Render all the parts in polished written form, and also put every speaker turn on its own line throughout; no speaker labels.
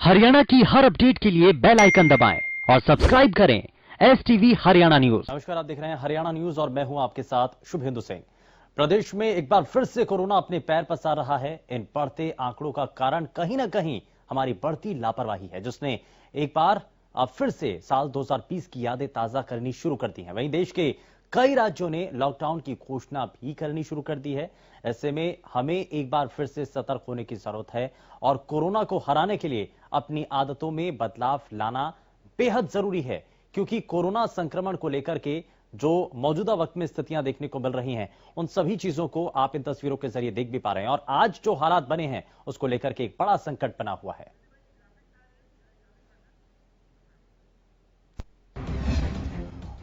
हरियाणा की हर अपडेट के लिए बेल आइकन दबाएं और सब्सक्राइब करें STV हरियाणा न्यूज।
नमस्कार, आप देख रहे हैं हरियाणा न्यूज और मैं हूं आपके साथ शुभेंदु सिंह। प्रदेश में एक बार फिर से कोरोना अपने पैर पसार रहा है। इन बढ़ते आंकड़ों का कारण कहीं ना कहीं हमारी बढ़ती लापरवाही है, जिसने एक बार फिर से साल 2020 की यादें ताजा करनी शुरू कर दी हैं। वहीं देश के कई राज्यों ने लॉकडाउन की घोषणा भी करनी शुरू कर दी है। ऐसे में हमें एक बार फिर से सतर्क होने की जरूरत है और कोरोना को हराने के लिए अपनी आदतों में बदलाव लाना बेहद जरूरी है, क्योंकि कोरोना संक्रमण को लेकर के जो मौजूदा वक्त में स्थितियां देखने को मिल रही हैं, उन सभी चीजों को आप इन तस्वीरों के जरिए देख भी पा रहे हैं। और आज जो हालात बने हैं उसको लेकर के एक बड़ा संकट बना हुआ है।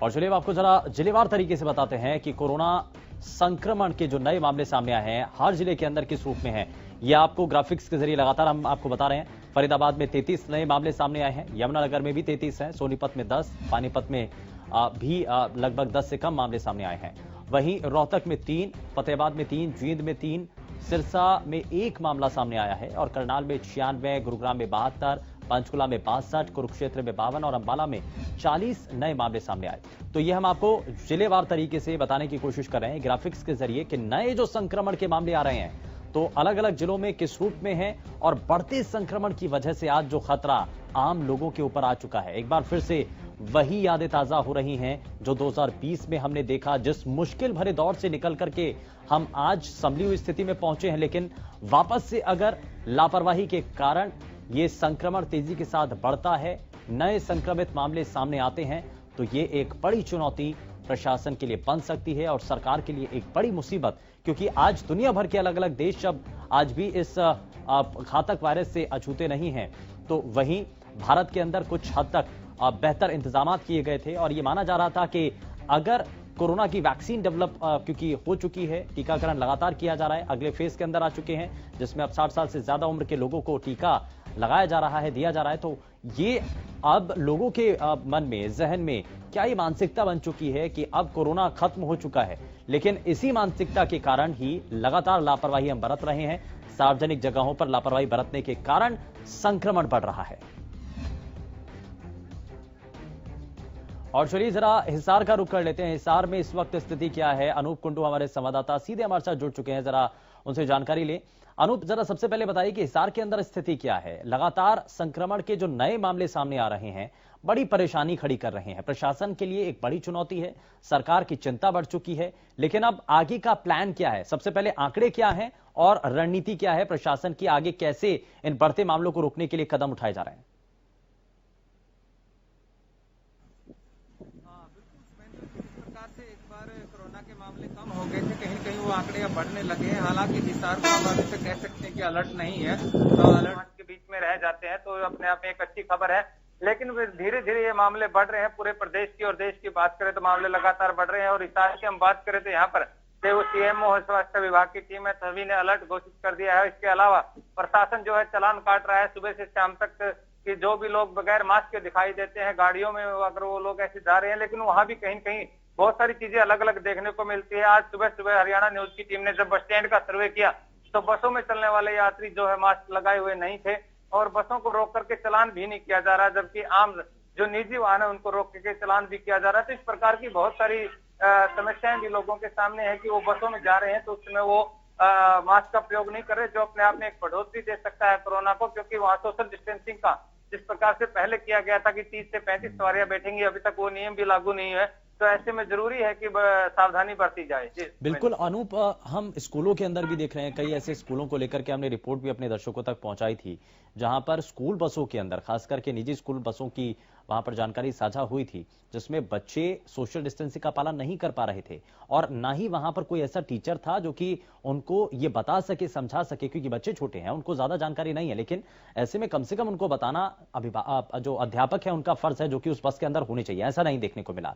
और चलिए आपको जरा जिलेवार तरीके से बताते हैं कि कोरोना संक्रमण के जो नए मामले सामने आए हैं हर जिले के अंदर किस रूप में है, यह आपको ग्राफिक्स के जरिए लगातार हम आपको बता रहे हैं। फरीदाबाद में 33 नए मामले सामने आए हैं, यमुनानगर में भी 33 हैं, सोनीपत में 10, पानीपत में भी लगभग 10 से कम मामले सामने आए हैं। वहीं रोहतक में 3, फतेहाबाद में 3, जींद में 3, सिरसा में 1 मामला सामने आया है और करनाल में 96, गुरुग्राम में 72, पंचकुला में 62, कुरुक्षेत्र में 52 और अंबाला में 40 नए मामले सामने आए। तो ये हम आपको जिलेवार तरीके से बताने की कोशिश कर रहे हैं ग्राफिक्स के जरिए कि नए जो संक्रमण के मामले आ रहे हैं तो अलग अलग जिलों में किस रूप में है और बढ़ते संक्रमण की वजह से आज जो खतरा आम लोगों के ऊपर आ चुका है, एक बार फिर से वही यादें ताजा हो रही हैं जो 2020 में हमने देखा। जिस मुश्किल भरे दौर से निकल करके हम आज संभली हुई स्थिति में पहुंचे हैं, लेकिन वापस से अगर लापरवाही के कारण ये संक्रमण तेजी के साथ बढ़ता है, नए संक्रमित मामले सामने आते हैं, तो ये एक बड़ी चुनौती प्रशासन के लिए बन सकती है और सरकार के लिए एक बड़ी मुसीबत, क्योंकि आज दुनिया भर के अलग अलग देश अब आज भी इस घातक वायरस से अछूते नहीं हैं, तो वहीं भारत के अंदर कुछ हद तक बेहतर इंतजाम किए गए थे और ये माना जा रहा था कि अगर कोरोना की वैक्सीन डेवलप क्योंकि हो चुकी है, टीकाकरण लगातार किया जा रहा है, अगले फेज के अंदर आ चुके हैं जिसमें अब 60 साल से ज्यादा उम्र के लोगों को टीका लगाया जा रहा है, दिया जा रहा है, तो ये अब लोगों के मन में, जहन में क्या ये मानसिकता बन चुकी है कि अब कोरोना खत्म हो चुका है। लेकिन इसी मानसिकता के कारण ही लगातार लापरवाही हम बरत रहे हैं। सार्वजनिक जगहों पर लापरवाही बरतने के कारण संक्रमण बढ़ रहा है। और चलिए जरा हिसार का रुख कर लेते हैं। हिसार में इस वक्त स्थिति क्या है? अनूप कुंडू हमारे संवाददाता सीधे हमारे साथ जुड़ चुके हैं, जरा उनसे जानकारी लें। अनूप, जरा सबसे पहले बताइए कि हिसार के अंदर स्थिति क्या है? लगातार संक्रमण के जो नए मामले सामने आ रहे हैं बड़ी परेशानी खड़ी कर रहे हैं, प्रशासन के लिए एक बड़ी चुनौती है, सरकार की चिंता बढ़ चुकी है, लेकिन अब आगे का प्लान क्या है? सबसे पहले आंकड़े क्या है और रणनीति क्या है प्रशासन की? आगे कैसे इन बढ़ते मामलों को रोकने के लिए कदम उठाए जा रहे हैं?
कोरोना के मामले कम हो गए थे, कहीं कहीं वो आंकड़े अब बढ़ने लगे हैं। हालांकि हिसार को हम अभी से कह सकते हैं कि अलर्ट नहीं है, तो अलर्ट के बीच में रह जाते हैं, तो अपने आप में एक अच्छी खबर है। लेकिन धीरे धीरे ये मामले बढ़ रहे हैं पूरे प्रदेश की, और देश की बात करें तो मामले लगातार बढ़ रहे हैं। और हिसार की हम बात करें तो यहाँ पर वो सीएमओ है, स्वास्थ्य विभाग की टीम है, सभी ने अलर्ट घोषित कर दिया है। इसके अलावा प्रशासन जो है चालान काट रहा है सुबह से शाम तक कि जो भी लोग बगैर मास्क के दिखाई देते हैं गाड़ियों में, अगर वो लोग ऐसे जा रहे हैं, लेकिन वहां भी कहीं कहीं बहुत सारी चीजें अलग अलग देखने को मिलती है। आज सुबह सुबह हरियाणा न्यूज की टीम ने जब बस स्टैंड का सर्वे किया तो बसों में चलने वाले यात्री जो है मास्क लगाए हुए नहीं थे और बसों को रोक करके चलान भी नहीं किया जा रहा, जबकि आम जो निजी वाहन है उनको रोक करके चलान भी किया जा रहा है। तो इस प्रकार की बहुत सारी समस्याएं भी लोगों के सामने है कि वो बसों में जा रहे हैं तो उसमें वो मास्क का प्रयोग नहीं कर रहे, जो अपने आप में एक बढ़ोतरी दे सकता है कोरोना को, क्योंकि वहां सोशल डिस्टेंसिंग का जिस प्रकार से पहले किया गया था कि 30 से 35 सवारियां बैठेंगी, अभी तक वो नियम भी लागू नहीं है। तो ऐसे में जरूरी है कि सावधानी बरती जाए। जी
बिल्कुल अनूप, हम स्कूलों के अंदर भी देख रहे हैं, कई ऐसे स्कूलों को लेकर के हमने रिपोर्ट भी अपने दर्शकों तक पहुंचाई थी, जहां पर स्कूल बसों के अंदर, खास करके निजी स्कूल बसों की वहां पर जानकारी साझा हुई थी, जिसमें बच्चे सोशल डिस्टेंसिंग का पालन नहीं कर पा रहे थे और ना ही वहां पर कोई ऐसा टीचर था जो कि उनको ये बता सके, समझा सके, क्योंकि बच्चे छोटे हैं, उनको ज्यादा जानकारी नहीं है। लेकिन ऐसे में कम से कम उनको बताना जो अध्यापक है उनका फर्ज है, जो कि उस बस के अंदर होने चाहिए। ऐसा नहीं देखने को मिला।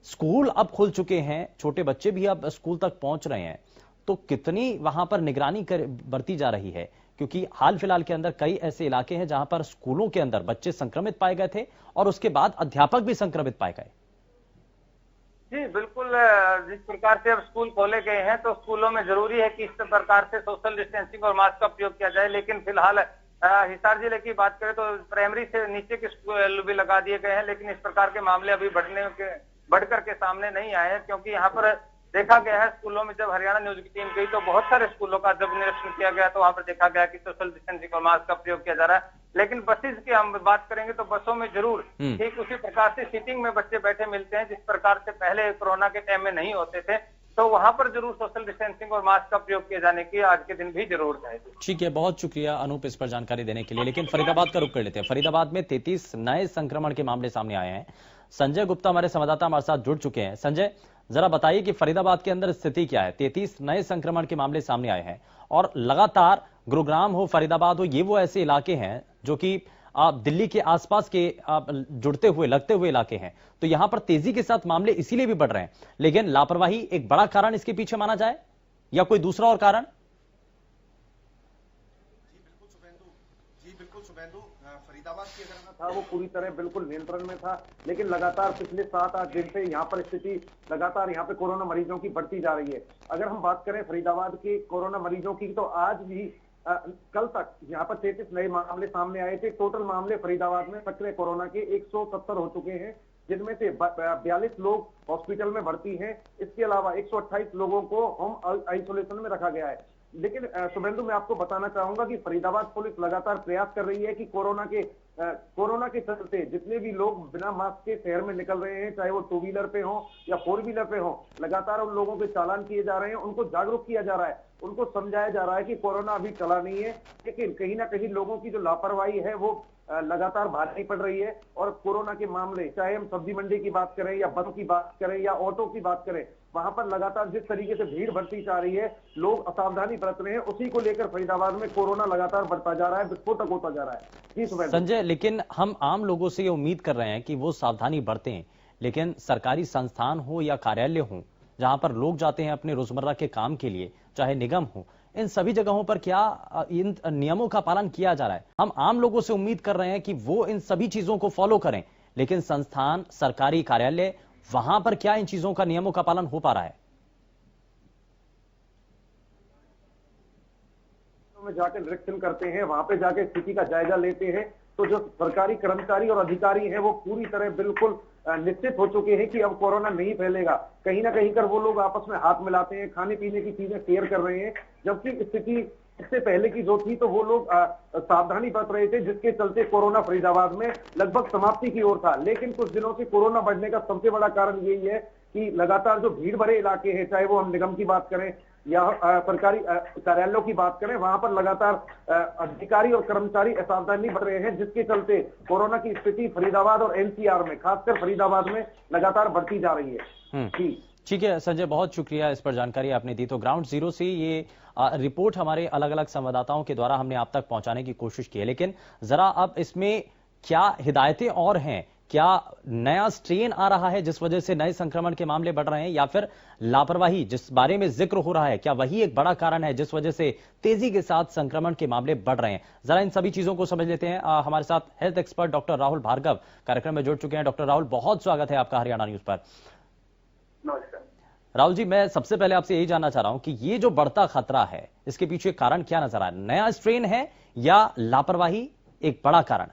स्कूल अब खुल चुके हैं, छोटे बच्चे भी अब स्कूल तक पहुंच रहे हैं, तो कितनी वहां पर निगरानी बरती जा रही है? क्योंकि हाल फिलहाल के अंदर कई ऐसे इलाके हैं जहां पर स्कूलों के अंदर बच्चे संक्रमित पाए गए थे और उसके बाद अध्यापक भी संक्रमित पाए गए।
जी बिल्कुल, जिस प्रकार से अब स्कूल खोले गए हैं तो स्कूलों में जरूरी है कि इस प्रकार से सोशल डिस्टेंसिंग और मास्क का प्रयोग किया जाए, लेकिन फिलहाल हिसार जिले की बात करें तो प्राइमरी से नीचे के स्कूल भी लगा दिए गए हैं, लेकिन इस प्रकार के मामले अभी बढ़कर के सामने नहीं आए हैं, क्योंकि यहाँ पर देखा गया है स्कूलों में जब हरियाणा न्यूज की टीम गई तो बहुत सारे स्कूलों का जब निरीक्षण किया गया तो वहां पर देखा गया कि सोशल डिस्टेंसिंग और मास्क का प्रयोग किया जा रहा है। लेकिन बसेस की हम बात करेंगे तो बसों में जरूर ठीक उसी प्रकार से सीटिंग में बच्चे बैठे मिलते हैं जिस प्रकार से पहले कोरोना के टाइम में नहीं होते थे, तो वहां पर जरूर सोशल डिस्टेंसिंग और मास्क का प्रयोग किए जाने की आज के दिन भी जरूरत है।
ठीक है, बहुत शुक्रिया अनूप इस पर जानकारी देने के लिए। लेकिन फरीदाबाद का रुख कर लेते हैं। फरीदाबाद में 33 नए संक्रमण के मामले सामने आए हैं। संजय गुप्ता हमारे संवाददाता हमारे साथ जुड़ चुके हैं। संजय, जरा बताइए कि फरीदाबाद के अंदर स्थिति क्या है? 33 नए संक्रमण के मामले सामने आए हैं और लगातार गुरुग्राम हो, फरीदाबाद हो, ये वो ऐसे इलाके हैं जो कि दिल्ली के आसपास के जुड़ते हुए लगते हुए इलाके हैं, तो यहां पर तेजी के साथ मामले इसीलिए भी बढ़ रहे हैं। लेकिन लापरवाही एक बड़ा कारण इसके पीछे माना जाए या कोई दूसरा और कारण?
जी बिल्कुल शुभेंदु, फरीदाबाद की अगर था वो पूरी तरह बिल्कुल नियंत्रण में था, लेकिन लगातार पिछले 7-8 दिन से यहाँ पर स्थिति लगातार यहाँ पे कोरोना मरीजों की बढ़ती जा रही है। अगर हम बात करें फरीदाबाद के कोरोना मरीजों की तो आज भी कल तक यहाँ पर 33 नए मामले सामने आए थे। टोटल मामले फरीदाबाद में सक्रिय कोरोना के 170 हो चुके हैं, जिनमें से 42 लोग हॉस्पिटल में भर्ती हैं। इसके अलावा 128 लोगों को होम आइसोलेशन में रखा गया है। लेकिन शुभेंदु, मैं आपको बताना चाहूंगा कि फरीदाबाद पुलिस लगातार प्रयास कर रही है कि कोरोना के चलते जितने भी लोग बिना मास्क के शहर में निकल रहे हैं, चाहे वो 2 व्हीलर पे हो या 4 व्हीलर पे हो, लगातार उन लोगों के चालान किए जा रहे हैं, उनको जागरूक किया जा रहा है, उनको समझाया जा रहा है कि कोरोना अभी चला नहीं है। लेकिन कहीं ना कहीं लोगों की जो लापरवाही है वो लगातार भारी पड़ रही है। और कोरोना के मामले, चाहे हम सब्जी मंडी की बात करें या बस की बात करें या ऑटो की बात करें, वहां पर लगातार जिस तरीके से भीड़ बढ़ती जा रही है, लोग असावधानी बरत रहे हैं, उसी को लेकर फरीदाबाद में कोरोना लगातार बढ़ता जा रहा है, विस्फोटक होता जा रहा है। जी
संजय, लेकिन हम आम लोगों से ये उम्मीद कर रहे हैं कि वो सावधानी बरतें, लेकिन सरकारी संस्थान हो या कार्यालय हो जहां पर लोग जाते हैं अपने रोजमर्रा के काम के लिए, चाहे निगम हो, इन सभी जगहों पर क्या इन नियमों का पालन किया जा रहा है? हम आम लोगों से उम्मीद कर रहे हैं कि वो इन सभी चीजों को फॉलो करें, लेकिन संस्थान, सरकारी कार्यालय, वहां पर क्या इन चीजों का, नियमों का पालन हो पा रहा है?
में जाकर निरीक्षण करते हैं, वहां पे जाके स्थिति का जायजा लेते हैं, तो जो सरकारी कर्मचारी और अधिकारी हैं वो पूरी तरह बिल्कुल निश्चित हो चुके हैं कि अब कोरोना नहीं फैलेगा। कहीं ना कहीं कर वो लोग आपस में हाथ मिलाते हैं, खाने पीने की चीजें शेयर कर रहे हैं, जबकि स्थिति इससे पहले की जो थी तो वो लोग सावधानी बरत रहे थे, जिसके चलते कोरोना फरीदाबाद में लगभग समाप्ति की ओर था। लेकिन कुछ दिनों से कोरोना बढ़ने का सबसे बड़ा कारण यही है कि लगातार जो भीड़ भरे इलाके हैं, चाहे वो हम निगम की बात करें या सरकारी कार्यालयों की बात करें, वहां पर लगातार अधिकारी और कर्मचारी असावधानी बरत रहे हैं, जिसके चलते कोरोना की स्थिति फरीदाबाद और एनसीआर में, खासकर फरीदाबाद में लगातार बढ़ती जा रही है।
ठीक है संजय, बहुत शुक्रिया इस पर जानकारी आपने दी। तो ग्राउंड जीरो से ये रिपोर्ट हमारे अलग अलग संवाददाताओं के द्वारा हमने आप तक पहुंचाने की कोशिश की है, लेकिन जरा अब इसमें क्या हिदायतें और हैं? क्या नया स्ट्रेन आ रहा है जिस वजह से नए संक्रमण के मामले बढ़ रहे हैं, या फिर लापरवाही जिस बारे में जिक्र हो रहा है, क्या वही एक बड़ा कारण है जिस वजह से तेजी के साथ संक्रमण के मामले बढ़ रहे हैं? जरा इन सभी चीजों को समझ लेते हैं। हमारे साथ health expert doctor Rahul Bhargava कार्यक्रम में जुड़ चुके हैं। डॉक्टर राहुल, बहुत स्वागत है आपका हरियाणा न्यूज पर।
नमस्कार
राहुल जी, मैं सबसे पहले आपसे यही जानना चाह रहा हूं कि ये जो बढ़ता खतरा है, इसके पीछे कारण क्या नजर आ रहा है? नया स्ट्रेन है या लापरवाही एक बड़ा कारण?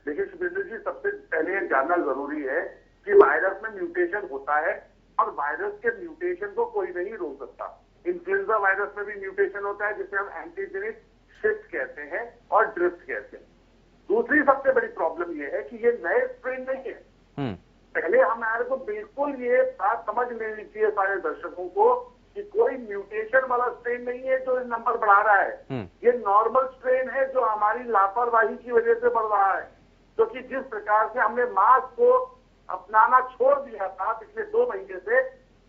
देखिए सुपेंद्र जी, सबसे पहले ये जानना जरूरी है कि वायरस में म्यूटेशन होता है और वायरस के म्यूटेशन को कोई नहीं रोक सकता। इन्फ्लुएंजा वायरस में भी म्यूटेशन होता है, जिसे हम एंटीजेनिक शिफ्ट कहते हैं और ड्रिफ्ट कहते हैं। दूसरी सबसे बड़ी प्रॉब्लम ये है कि ये नए स्ट्रेन नहीं है। पहले हमारे को बिल्कुल ये बात समझ लेनी चाहिए सारे दर्शकों को कि कोई म्यूटेशन वाला स्ट्रेन नहीं है जो नंबर बढ़ा रहा है। ये नॉर्मल स्ट्रेन है जो हमारी लापरवाही की वजह से बढ़ रहा है, क्योंकि जिस प्रकार से हमने मास्क को अपनाना छोड़ दिया था पिछले 2 महीने से,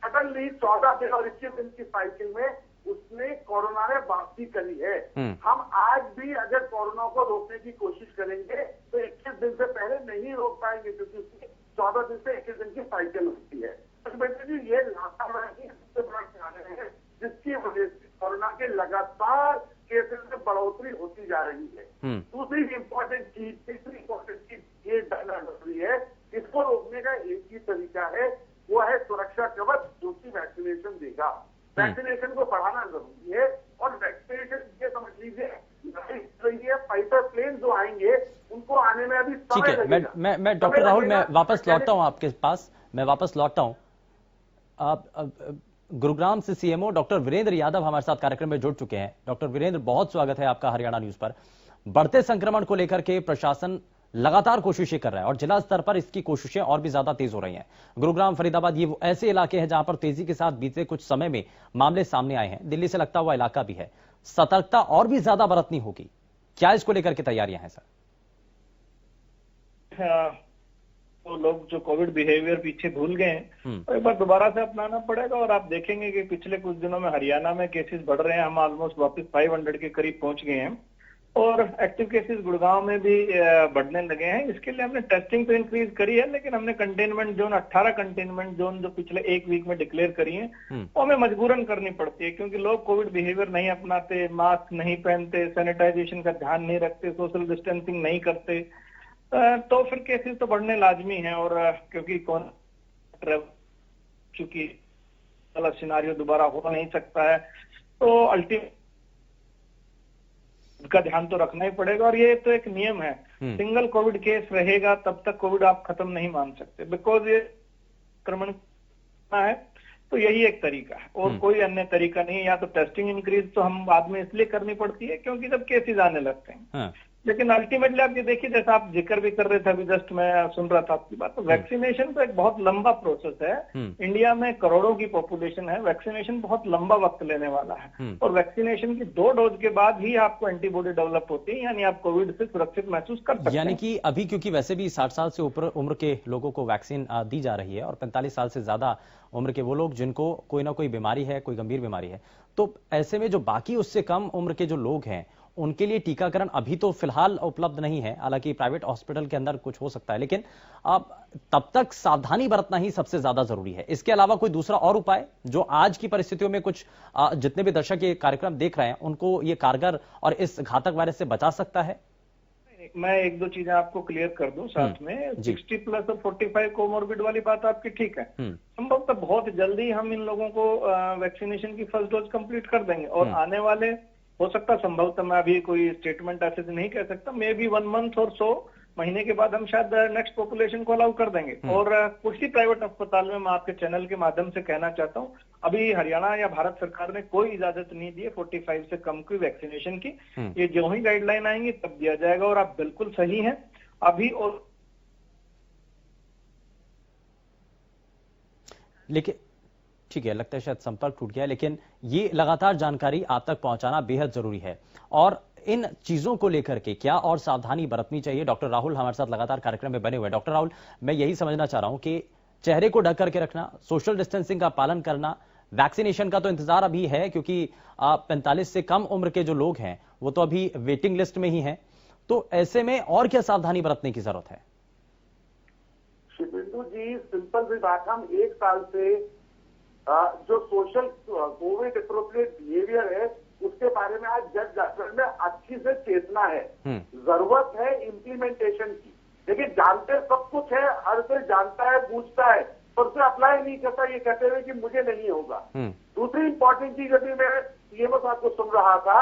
सडनली 14 दिन और 21 दिन की साइकिल में उसने कोरोना ने वापसी करी है। हम आज भी अगर कोरोना को रोकने की कोशिश करेंगे तो 21 दिन से पहले नहीं रोक पाएंगे, क्योंकि उसकी 14 दिन से 21 दिन की साइकिल होती है। तो ये लापरवाही सबसे बड़ा कारण है जिसकी वजह से कोरोना के लगातार केसेस में बढ़ोतरी होती जा रही है। दूसरी इंपॉर्टेंट चीज, तीसरी इंपॉर्टेंट चीज ये जानना जरूरी है, इसको रोकने का एक ही तरीका है, वो है सुरक्षा कवच, जो कि वैक्सीनेशन देगा। वैक्सीनेशन को बढ़ाना जरूरी है और वैक्सीनेशन ये समझ लीजिए रही है, फाइटर प्लेन जो आएंगे उनको आने में अभी
ठीक
समय
है,
लगेगा।
मैं डॉक्टर राहुल, मैं वापस लौटता हूं आपके पास, मैं वापस लौटता हूं। अब गुरुग्राम से सीएमओ डॉक्टर वीरेंद्र यादव हमारे साथ कार्यक्रम में जुड़ चुके हैं। डॉक्टर वीरेंद्र, बहुत स्वागत है आपका हरियाणा न्यूज पर। बढ़ते संक्रमण को लेकर के प्रशासन लगातार कोशिशें कर रहा है और जिला स्तर पर इसकी कोशिशें और भी ज्यादा तेज हो रही हैं। गुरुग्राम, फरीदाबाद, ये ऐसे इलाके हैं जहां पर तेजी के साथ बीते कुछ समय में मामले सामने आए हैं। दिल्ली से लगता हुआ इलाका भी है। सतर्कता और भी ज्यादा बरतनी होगी, क्या इसको लेकर के तैयारियां हैं सर?
तो लोग जो कोविड बिहेवियर पीछे भूल गए हैं तो एक बार दोबारा से अपनाना पड़ेगा। और आप देखेंगे कि पिछले कुछ दिनों में हरियाणा में केसेस बढ़ रहे हैं। हम ऑलमोस्ट वापस 500 के करीब पहुंच गए हैं और एक्टिव केसेस गुड़गांव में भी बढ़ने लगे हैं। इसके लिए हमने टेस्टिंग तो इंक्रीज करी है, लेकिन हमने कंटेनमेंट जोन 18 कंटेनमेंट जोन जो पिछले एक वीक में डिक्लेयर करी है वो हमें मजबूरन करनी पड़ती है, क्योंकि लोग कोविड बिहेवियर नहीं अपनाते, मास्क नहीं पहनते, सैनिटाइजेशन का ध्यान नहीं रखते, सोशल डिस्टेंसिंग नहीं करते, तो फिर केसेस तो बढ़ने लाजमी है। और क्योंकि चूंकि अलग सिनारियो दोबारा हो नहीं सकता है, तो अल्टीमेट का ध्यान तो रखना ही पड़ेगा। और ये तो एक नियम है, सिंगल कोविड केस रहेगा तब तक कोविड आप खत्म नहीं मान सकते, बिकॉज ये संक्रमण है। तो यही एक तरीका है और कोई अन्य तरीका नहीं है। या तो टेस्टिंग इंक्रीज तो हम बाद में इसलिए करनी पड़ती है क्योंकि जब केसेस आने लगते हैं, लेकिन अल्टीमेटली आप ये देखिए, जैसा आप जिक्र भी कर रहे थे अभी जस्ट मैं सुन रहा था आपकी बात, तो वैक्सीनेशन तो एक बहुत लंबा प्रोसेस है। इंडिया में करोड़ों की पॉपुलेशन है, वैक्सीनेशन बहुत लंबा वक्त लेने वाला है और वैक्सीनेशन की 2 डोज के बाद ही आपको एंटीबॉडी डेवलप होती है, यानी आप कोविड से सुरक्षित महसूस कर सकते हैं।
यानी कि अभी क्योंकि वैसे भी 60 साल से ऊपर उम्र के लोगों को वैक्सीन दी जा रही है और 45 साल से ज्यादा उम्र के वो लोग जिनको कोई ना कोई बीमारी है, कोई गंभीर बीमारी है, तो ऐसे में जो बाकी उससे कम उम्र के जो लोग हैं उनके लिए टीकाकरण अभी तो फिलहाल उपलब्ध नहीं है। हालांकि प्राइवेट हॉस्पिटल के अंदर कुछ हो सकता है, लेकिन अब तब तक सावधानी बरतना ही सबसे ज्यादा जरूरी है। इसके अलावा कोई दूसरा और उपाय जो आज की परिस्थितियों में कुछ जितने भी दर्शक ये कार्यक्रम देख रहे हैं उनको ये कारगर और इस घातक वायरस से बचा सकता है?
मैं 1-2 चीजें आपको क्लियर कर दूं साथ में। 60 प्लस और 45 कोमोर्बिड वाली बात आपकी ठीक है। संभवतः बहुत जल्दी हम इन लोगों को वैक्सीनेशन की फर्स्ट डोज कंप्लीट कर देंगे और आने वाले, हो सकता संभवतः, मैं अभी कोई स्टेटमेंट ऐसे से नहीं कह सकता, मे बी 1 मंथ और सो महीने के बाद हम शायद नेक्स्ट पॉपुलेशन को अलाउ कर देंगे। और कुछ ही प्राइवेट अस्पताल में मैं आपके चैनल के माध्यम से कहना चाहता हूं, अभी हरियाणा या भारत सरकार ने कोई इजाजत नहीं दी है 45 से कम की वैक्सीनेशन की। ये जो ही गाइडलाइन आएंगी तब दिया जाएगा। और आप बिल्कुल सही हैं, अभी और
लेकिन ठीक है, लगता है शायद संपर्क टूट गया, लेकिन ये लगातार जानकारी आप तक पहुंचाना बेहद जरूरी है। और इन चीजों को लेकर के क्या और सावधानी बरतनी चाहिए, डॉक्टर राहुल हमारे साथ लगातार कार्यक्रम में बने हुए हैं। डॉक्टर राहुल, मैं यही समझना चाह रहा हूं कि चेहरे को ढक करके रखना, सोशल डिस्टेंसिंग का पालन करना, वैक्सीनेशन का तो इंतजार अभी है क्योंकि 45 से कम उम्र के जो लोग हैं वो तो अभी वेटिंग लिस्ट में ही हैं, तो ऐसे में और क्या सावधानी बरतने की जरूरत है?
शिवेंदु जी, सिंपल सी बात, हम 1 साल से जो सोशल कोविड एप्रोप्रिएट बिहेवियर है उसके बारे में आज जज जजमेंट में अच्छी से चेतना है। जरूरत है इम्प्लीमेंटेशन की, लेकिन जानते सब कुछ है, हर कोई जानता है, पूछता है, पर उसे अप्लाई नहीं करता, ये कहते हुए कि मुझे नहीं होगा। दूसरी इंपॉर्टेंट चीज, अभी मैं सीएमओ साहब को सुन रहा था,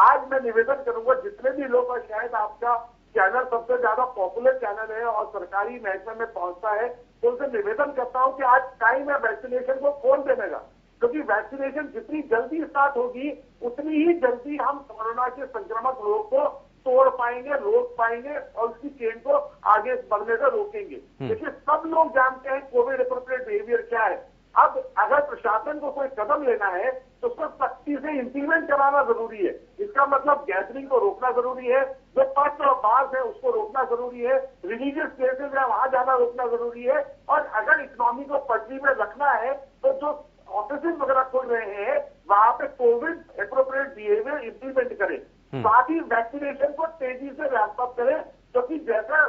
आज मैं निवेदन करूंगा जितने भी लोग, और शायद आपका चैनल सबसे ज्यादा पॉपुलर चैनल है और सरकारी महकमे में पहुंचता है, तो उनसे निवेदन करता हूं कि आज टाइम है वैक्सीनेशन को खोल देने का, क्योंकि वैक्सीनेशन जितनी जल्दी स्टार्ट होगी उतनी ही जल्दी हम कोरोना के संक्रमक रोग को तोड़ पाएंगे, रोक पाएंगे और उसकी चेन को आगे बढ़ने से रोकेंगे। देखिए, सब लोग जानते हैं कोविड एप्रोप्रिएट बिहेवियर क्या है। अब अगर प्रशासन को कोई कदम लेना है तो उसको सख्ती से इंप्लीमेंट कराना जरूरी है। इसका मतलब गैदरिंग को रोकना जरूरी है, जो पब्स और बार्स है उसको रोकना जरूरी है, रिलीजियस प्लेसेस है वहां जाना रोकना जरूरी है, और अगर इकोनॉमी को पटरी में रखना है तो जो ऑफिस वगैरह खोल रहे हैं वहां पे कोविड एप्रोप्रिएट बिहेवियर इंप्लीमेंट करें। साथ ही वैक्सीनेशन को तेजी से रैंप अप करें, क्योंकि जैसा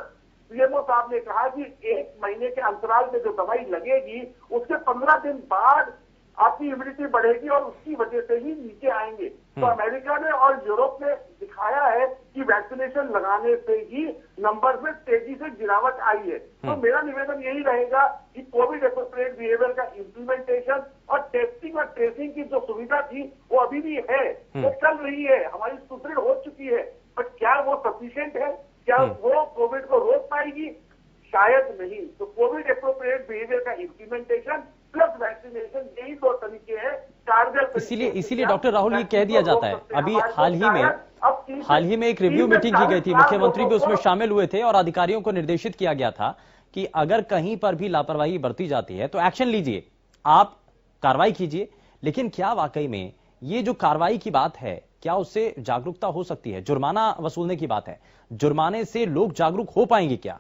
सीएमओ साहब ने कहा कि 1 महीने के अंतराल में जो दवाई लगेगी उसके 15 दिन बाद आपकी इम्यूनिटी बढ़ेगी और उसकी वजह से ही नीचे आएंगे। तो अमेरिका ने और यूरोप ने दिखाया है कि वैक्सीनेशन लगाने से ही नंबर में तेजी से गिरावट आई है। तो मेरा निवेदन यही रहेगा कि कोविड एप्रोप्रिएट बिहेवियर का इम्प्लीमेंटेशन और टेस्टिंग और ट्रेसिंग की जो सुविधा थी वो अभी भी है, वो चल रही है, हमारी सुदृढ़ हो चुकी है, बट क्या वो सफिशिएंट है? क्या वो कोविड को रोक पाएगी? शायद नहीं। तो कोविड एप्रोप्रिएट बिहेवियर का इम्प्लीमेंटेशन प्लस वैक्सीनेशन, यही दो तरीके हैं कारगर।
इसीलिए डॉक्टर राहुल ये कह दिया जाता है, अभी हाल ही में एक रिव्यू मीटिंग की गई थी, मुख्यमंत्री भी उसमें शामिल हुए थे और अधिकारियों को निर्देशित किया गया था कि अगर कहीं पर भी लापरवाही बरती जाती है तो एक्शन लीजिए, आप कार्रवाई कीजिए। लेकिन क्या वाकई में ये जो कार्रवाई की बात है, क्या उससे जागरूकता हो सकती है? जुर्माना वसूलने की बात है, जुर्माने से लोग जागरूक हो पाएंगे क्या?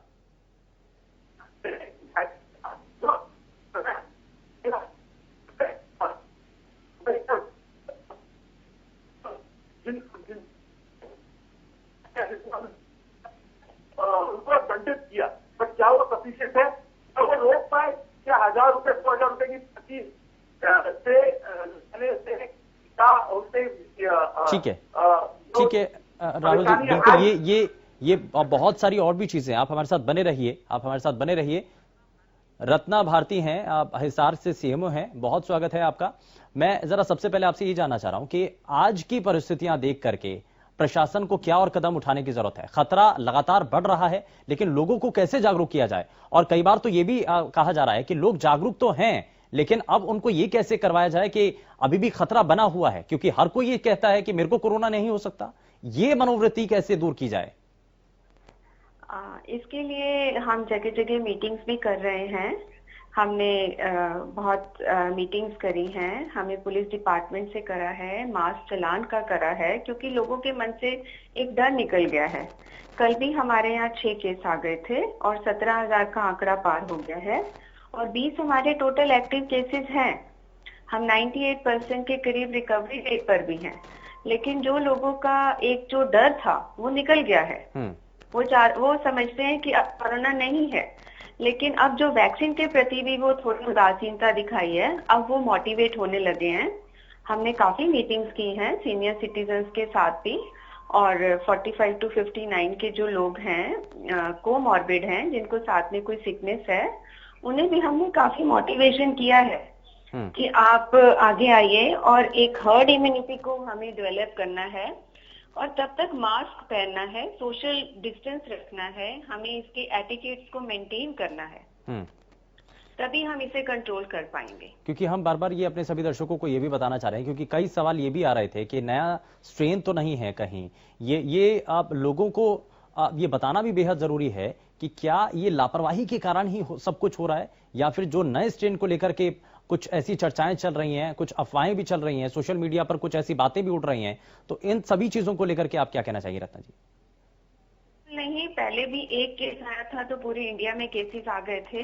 उनको दंडित किया, पर क्या वो सफिशिएंट है? तो वो रोक पाए? क्या 1000 रुपए 2000 रुपए की पर्ची
ठीक है राहुल जी, बिल्कुल ये बहुत सारी और भी चीजें, आप हमारे साथ बने रहिए। रत्ना भारती हैं, आप हिसार से सीएमओ हैं, बहुत स्वागत है आपका। मैं जरा सबसे पहले आपसे ये जानना चाह रहा हूं कि आज की परिस्थितियां देख करके प्रशासन को क्या और कदम उठाने की जरूरत है? खतरा लगातार बढ़ रहा है, लेकिन लोगों को कैसे जागरूक किया जाए? और कई बार तो ये भी कहा जा रहा है कि लोग जागरूक तो हैं, लेकिन अब उनको ये कैसे करवाया जाए कि अभी भी खतरा बना हुआ है, क्योंकि हर कोई ये कहता है कि मेरे को कोरोना नहीं हो सकता। ये मनोवृत्ति कैसे दूर की जाए?
इसके लिए हम जगह जगह मीटिंग्स भी कर रहे हैं। हमने बहुत मीटिंग्स करी हैं, हमें पुलिस डिपार्टमेंट से करा है, मास्क चलान का करा है, क्योंकि लोगों के मन से एक डर निकल गया है। कल भी हमारे यहाँ 6 केस आ गए थे और 17,000 का आंकड़ा पार हो गया है और 20 हमारे टोटल एक्टिव केसेस हैं। हम 98% के करीब रिकवरी रेट पर भी हैं, लेकिन जो लोगों का एक जो डर था वो निकल गया है। वो समझते हैं कि अब कोरोना नहीं है, लेकिन अब जो वैक्सीन के प्रति भी वो थोड़ी उदासीनता दिखाई है, अब वो मोटिवेट होने लगे हैं। हमने काफी मीटिंग्स की हैं सीनियर सिटीजन्स के साथ भी, और 45 to 59 के जो लोग हैं कोमॉर्बिड हैं, जिनको साथ में कोई सिकनेस है, उन्हें भी हमने काफी मोटिवेशन किया है कि आप आगे आइए और एक हर्ड इम्यूनिटी को हमें डेवलप करना है और तब तक मास्क पहनना है, सोशल डिस्टेंस रखना है, हमें इसके एटिकेट्स को मेंटेन करना है, तभी हम इसे कंट्रोल कर पाएंगे।
क्योंकि हम बार बार ये अपने सभी दर्शकों को ये भी बताना चाह रहे हैं, क्योंकि कई सवाल ये भी आ रहे थे कि नया स्ट्रेन तो नहीं है कहीं, ये आप लोगों को ये बताना भी बेहद जरूरी है कि क्या ये लापरवाही के कारण ही सब कुछ हो रहा है, या फिर जो नए स्ट्रेन को लेकर के कुछ ऐसी चर्चाएं चल रही हैं, कुछ अफवाहें भी चल रही हैं, सोशल मीडिया पर कुछ ऐसी बातें भी उड़ रही हैं। तो इन सभी चीजों को लेकर के आप क्या कहना चाहिए रत्ना जी?
नहीं, पहले भी एक केस आया था तो पूरे इंडिया में केसेस आ गए थे।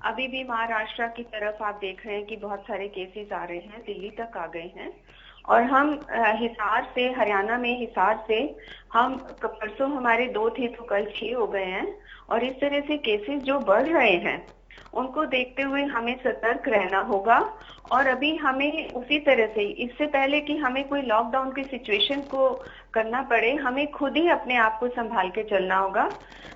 अभी भी महाराष्ट्र की तरफ आप देख रहे हैं कि बहुत सारे केसेस आ रहे हैं, दिल्ली तक आ गए हैं। और हम हिसार से, हरियाणा में हिसार से हम परसों हमारे 2 थे तो कल 6 हो गए हैं। और इस तरह से केसेस जो बढ़ रहे हैं उनको देखते हुए हमें सतर्क रहना होगा। और अभी हमें उसी तरह से, इससे पहले कि हमें कोई लॉकडाउन की सिचुएशन को करना पड़े, हमें खुद ही अपने आप को संभाल के चलना होगा।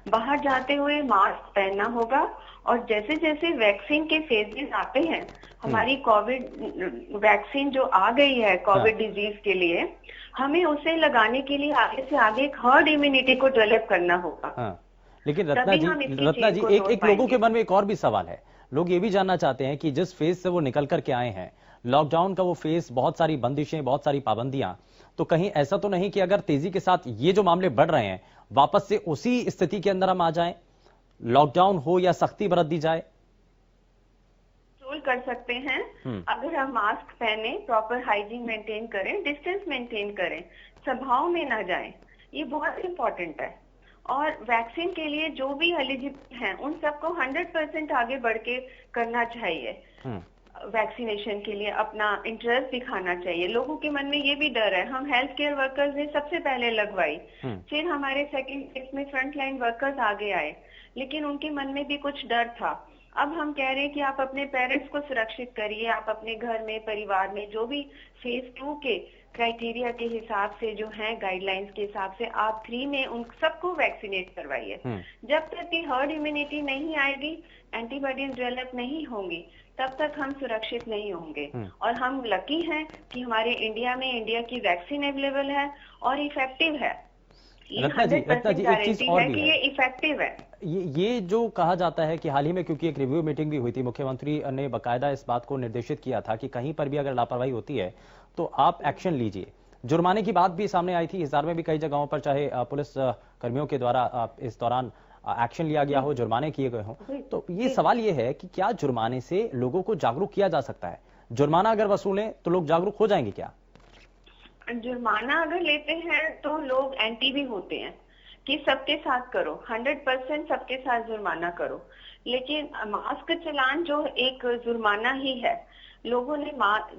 बाहर जाते हुए मास्क पहनना होगा और जैसे जैसे वैक्सीन के फेजेस आते हैं, हमारी कोविड वैक्सीन जो आ गई है कोविड डिजीज के लिए, हमें उसे लगाने के लिए आगे से आगे एक हर्ड इम्यूनिटी को डेवलप करना होगा।
लेकिन रत्ना जी एक लोगों के मन में एक और भी सवाल है। लोग ये भी जानना चाहते हैं कि जिस फेज से वो निकल करके आए हैं, लॉकडाउन का वो फेज, बहुत सारी बंदिशें, बहुत सारी पाबंदियां, तो कहीं ऐसा तो नहीं कि अगर तेजी के साथ ये जो मामले बढ़ रहे हैं वापस से उसी स्थिति के अंदर हम आ जाएं, लॉकडाउन हो या सख्ती बरत दी जाए?
कंट्रोल कर सकते हैं अगर हम मास्क पहने, प्रॉपर हाइजीन मेंटेन करें, डिस्टेंस मेंटेन करें, सभाओं में ना जाएं, ये बहुत इंपॉर्टेंट है। और वैक्सीन के लिए जो भी एलिजिबल हैं उन सबको 100% आगे बढ़ के करना चाहिए। वैक्सीनेशन के लिए अपना इंटरेस्ट दिखाना चाहिए। लोगों के मन में ये भी डर है, हम हेल्थ केयर वर्कर्स ने सबसे पहले लगवाई, फिर हमारे सेकंड फेज में फ्रंट लाइन वर्कर्स आगे आए, लेकिन उनके मन में भी कुछ डर था। अब हम कह रहे हैं कि आप अपने पेरेंट्स को सुरक्षित करिए, आप अपने घर में, परिवार में जो भी फेज 2 के क्राइटेरिया के हिसाब से जो है, गाइडलाइंस के हिसाब से आप 3 में उन सबको वैक्सीनेट करवाइए। जब तक कि हर्ड इम्यूनिटी नहीं आएगी, एंटीबॉडीज डेवलप नहीं होंगी, तब तक हम सुरक्षित नहीं होंगे। और हम लकी हैं कि हमारे इंडिया की वैक्सीन अवेलेबल है और इफेक्टिव है।
रत्ना जी, एक चीज और भी है,
ये इफेक्टिव है।
ये जो कहा जाता है कि हाल ही में क्योंकि एक रिव्यू मीटिंग भी हुई थी, मुख्यमंत्री ने बकायदा इस बात को निर्देशित किया था कि कहीं पर भी अगर लापरवाही होती है तो आप एक्शन लीजिए। जुर्माने की बात भी सामने आई थी, हिसार में भी कई जगहों पर चाहे पुलिस कर्मियों के द्वारा इस दौरान एक्शन लिया गया हो, जुर्माने किए गए हों। तो ये सवाल ये है कि क्या जुर्माने से लोगों को जागरूक किया जा सकता है? जुर्माना अगर वसूलें तो लोग जागरूक हो जाएंगे क्या?
जुर्माना अगर लेते हैं तो लोग एंटी भी होते हैं कि सबके साथ करो, 100% सबके साथ जुर्माना करो। लेकिन मास्क चलान जो एक जुर्माना ही है, लोगों ने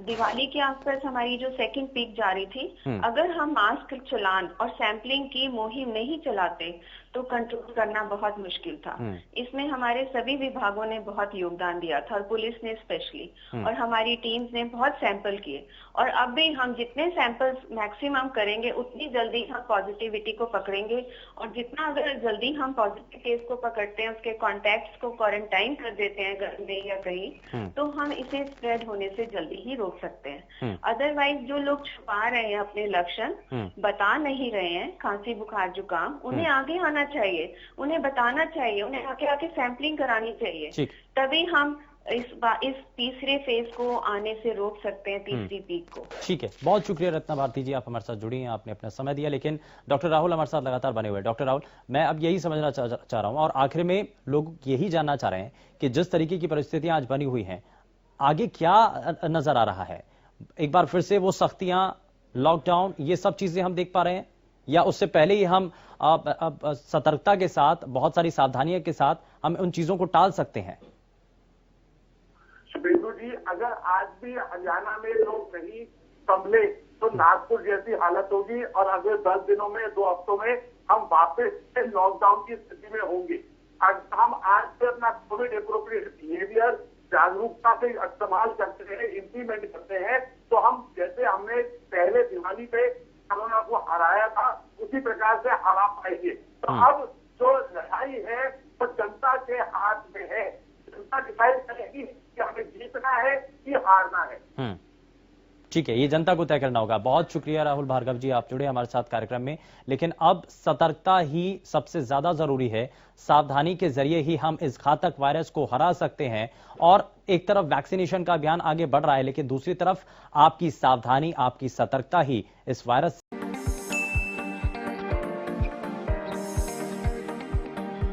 दिवाली के आसपास हमारी जो सेकंड पीक जारी थी, अगर हम मास्क चलान और सैंपलिंग की मुहिम नहीं चलाते तो कंट्रोल करना बहुत मुश्किल था। इसमें हमारे सभी विभागों ने बहुत योगदान दिया था और पुलिस ने स्पेशली, और हमारी टीम्स ने बहुत सैंपल किए। और अब भी हम जितने सैंपल्स मैक्सिमम करेंगे उतनी जल्दी हम पॉजिटिविटी को पकड़ेंगे, और जितना अगर जल्दी हम पॉजिटिव केस को पकड़ते हैं, उसके कॉन्टैक्ट्स को क्वारंटाइन कर देते हैं घर में या कहीं, तो हम इसे स्प्रेड होने से जल्दी ही रोक सकते हैं। अदरवाइज जो लोग छुपा रहे हैं अपने लक्षण, बता नहीं रहे हैं, खांसी बुखार जुकाम, उन्हें आगे आना चाहिए, उन्हें बताना चाहिए, उन्हें आके सैंपलिंग करानी चाहिए। तभी हम इस तीसरे फेज को आने से रोक सकते हैं, तीसरी पीक को।
ठीक है, बहुत शुक्रिया रत्ना भारती जी, आप हमारे साथ जुड़ी हैं, आपने अपना समय दिया। लेकिन डॉक्टर राहुल हमारे साथ लगातार बने हुए हैं। डॉक्टर राहुल, मैं अब यही समझना चाह रहा हूं और आखिर में लोग यही जानना चाह रहे हैं कि जिस तरीके की परिस्थितियां आज बनी हुई हैं, आगे क्या नजर आ रहा है? एक बार फिर से वो सख्तियां, लॉकडाउन, ये सब चीजें हम देख पा रहे हैं, या उससे पहले ही हम सतर्कता के साथ, बहुत सारी सावधानियों के साथ हम उन चीजों को टाल सकते हैं?
बिंदु जी, अगर आज भी हरियाणा में लोग नहीं संभले तो नागपुर जैसी हालत होगी, और अगले 10 दिनों में, 2 हफ्तों में हम वापस से लॉकडाउन की स्थिति में होंगे। हम आज से अपना कोविड एप्रोप्रिएट बिहेवियर जागरूकता से इस्तेमाल करते हैं, इम्प्लीमेंट करते हैं, तो हम जैसे हमने पहले दिवाली पे कोरोना को हराया था, उसी प्रकार से हरा पाएंगे। तो अब जो लड़ाई है वो जनता के हाथ में है। जनता डिसाइड करेगी कि हमें जीतना है कि हारना है।
ठीक है, ये जनता को तय करना होगा। बहुत शुक्रिया राहुल भार्गव जी, आप जुड़े हमारे साथ कार्यक्रम में। लेकिन अब सतर्कता ही सबसे ज्यादा जरूरी है। सावधानी के जरिए ही हम इस घातक वायरस को हरा सकते हैं। और एक तरफ वैक्सीनेशन का अभियान आगे बढ़ रहा है, लेकिन दूसरी तरफ आपकी सावधानी, आपकी सतर्कता ही इस वायरस